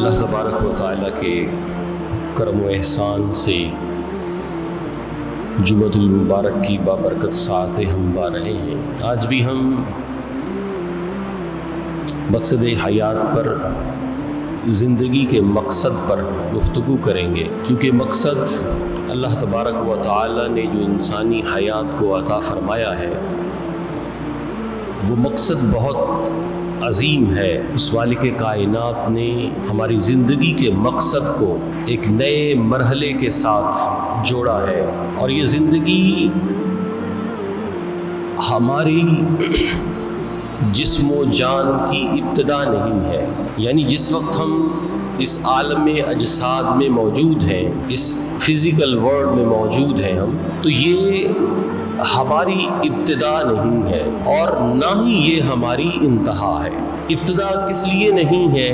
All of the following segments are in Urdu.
اللہ تبارک و تعالیٰ کے کرم و احسان سے جمعۃ المبارک کی بابرکت ساعتیں ہم پا رہے ہیں۔ آج بھی ہم مقصد حیات پر، زندگی کے مقصد پر گفتگو کریں گے، کیونکہ مقصد اللہ تبارک و تعالیٰ نے جو انسانی حیات کو عطا فرمایا ہے وہ مقصد بہت عظیم ہے۔ اس مالک کائنات نے ہماری زندگی کے مقصد کو ایک نئے مرحلے کے ساتھ جوڑا ہے، اور یہ زندگی ہماری جسم و جان کی ابتدا نہیں ہے، یعنی جس وقت ہم اس عالم اجساد میں موجود ہیں، اس فزیکل ورلڈ میں موجود ہیں ہم، تو یہ ہماری ابتدا نہیں ہے اور نہ ہی یہ ہماری انتہا ہے۔ ابتدا کس لیے نہیں ہے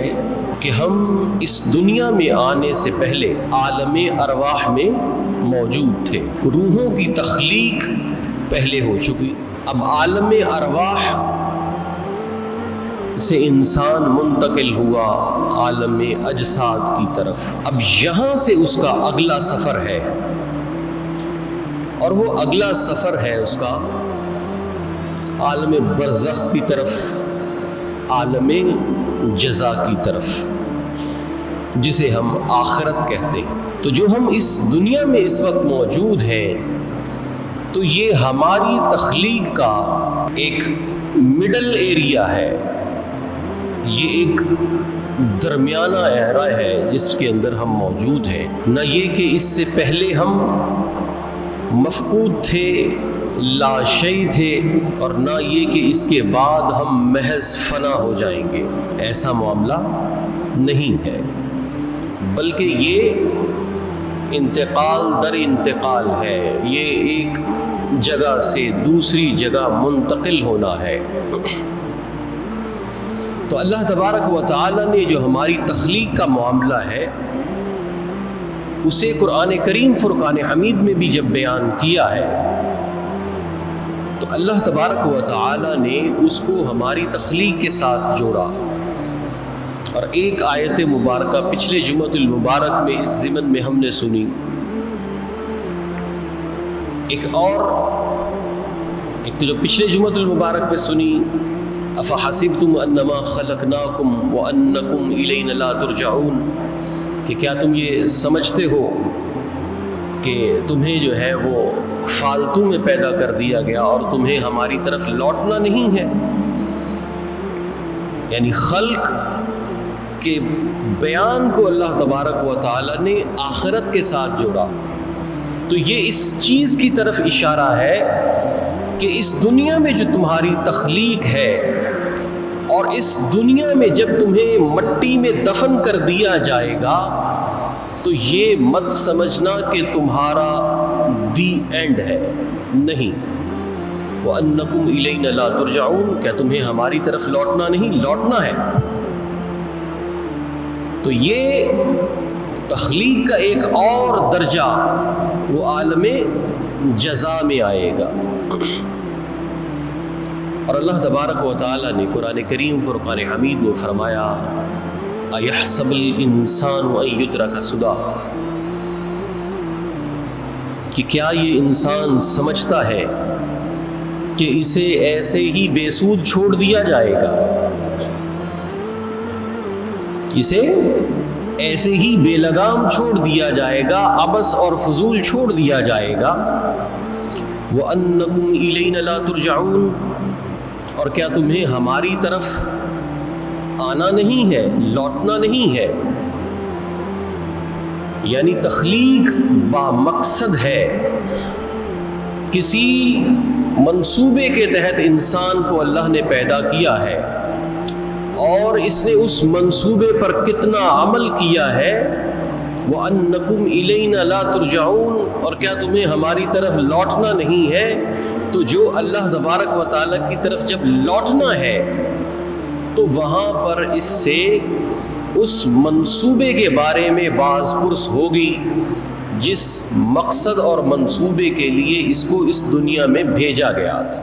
کہ ہم اس دنیا میں آنے سے پہلے عالم ارواح میں موجود تھے، روحوں کی تخلیق پہلے ہو چکی۔ اب عالم ارواح سے انسان منتقل ہوا عالم اجساد کی طرف، اب یہاں سے اس کا اگلا سفر ہے، اور وہ اگلا سفر ہے اس کا عالم برزخ کی طرف، عالم جزا کی طرف، جسے ہم آخرت کہتے ہیں۔ تو جو ہم اس دنیا میں اس وقت موجود ہیں، تو یہ ہماری تخلیق کا ایک مڈل ایریا ہے، یہ ایک درمیانہ ایرا ہے جس کے اندر ہم موجود ہیں۔ نہ یہ کہ اس سے پہلے ہم مفقود تھے، لاشعی تھے، اور نہ یہ کہ اس کے بعد ہم محض فنا ہو جائیں گے، ایسا معاملہ نہیں ہے، بلکہ یہ انتقال در انتقال ہے، یہ ایک جگہ سے دوسری جگہ منتقل ہونا ہے۔ تو اللہ تبارک و تعالیٰ نے جو ہماری تخلیق کا معاملہ ہے اسے قرآن کریم فرقان حمید میں بھی جب بیان کیا ہے، تو اللہ تبارک و تعالیٰ نے اس کو ہماری تخلیق کے ساتھ جوڑا۔ اور ایک آیت مبارکہ پچھلے جمعۃ المبارک میں اس ضمن میں ہم نے سنی، ایک جو پچھلے جمعۃ المبارک میں سنی، افحسبتم انما خلقناکم وانکم الینا لا ترجعون، کہ کیا تم یہ سمجھتے ہو کہ تمہیں جو ہے وہ فالتو میں پیدا کر دیا گیا اور تمہیں ہماری طرف لوٹنا نہیں ہے؟ یعنی خلق کے بیان کو اللہ تبارک و تعالی نے آخرت کے ساتھ جوڑا، تو یہ اس چیز کی طرف اشارہ ہے کہ اس دنیا میں جو تمہاری تخلیق ہے، اور اس دنیا میں جب تمہیں مٹی میں دفن کر دیا جائے گا، تو یہ مت سمجھنا کہ تمہارا دی اینڈ ہے، نہیں۔ وَأَنَّكُمْ إِلَيْنَا لَا تُرْجَعُونَ، کیا تمہیں ہماری طرف لوٹنا نہیں؟ لوٹنا ہے۔ تو یہ تخلیق کا ایک اور درجہ وہ عالم جزا میں آئے گا۔ اور اللہ تبارک و تعالیٰ نے قرآن کریم فرقان حمید میں فرمایا، اَيَحْسَبُ الْإِنسَانُ أَن يُتْرَكَ سُدًى، کہ کیا یہ انسان سمجھتا ہے کہ اسے ایسے ہی بے سود چھوڑ دیا جائے گا، اسے ایسے ہی بے لگام چھوڑ دیا جائے گا، عبث اور فضول چھوڑ دیا جائے گا۔ وَأَنَّكُمْ إِلَيْنَا لَا تُرْجَعُونَ، اور کیا تمہیں ہماری طرف آنا نہیں ہے، لوٹنا نہیں ہے؟ یعنی تخلیق با مقصد ہے، کسی منصوبے کے تحت انسان کو اللہ نے پیدا کیا ہے، اور اس نے اس منصوبے پر کتنا عمل کیا ہے۔ وَأَنَّكُمْ إِلَيْنَا لَا تُرْجَعُونَ، اور کیا تمہیں ہماری طرف لوٹنا نہیں ہے؟ تو جو اللہ تبارک و تعالیٰ کی طرف جب لوٹنا ہے تو وہاں پر اس سے اس منصوبے کے بارے میں باز پرس ہوگی جس مقصد اور منصوبے کے لیے اس کو اس دنیا میں بھیجا گیا تھا۔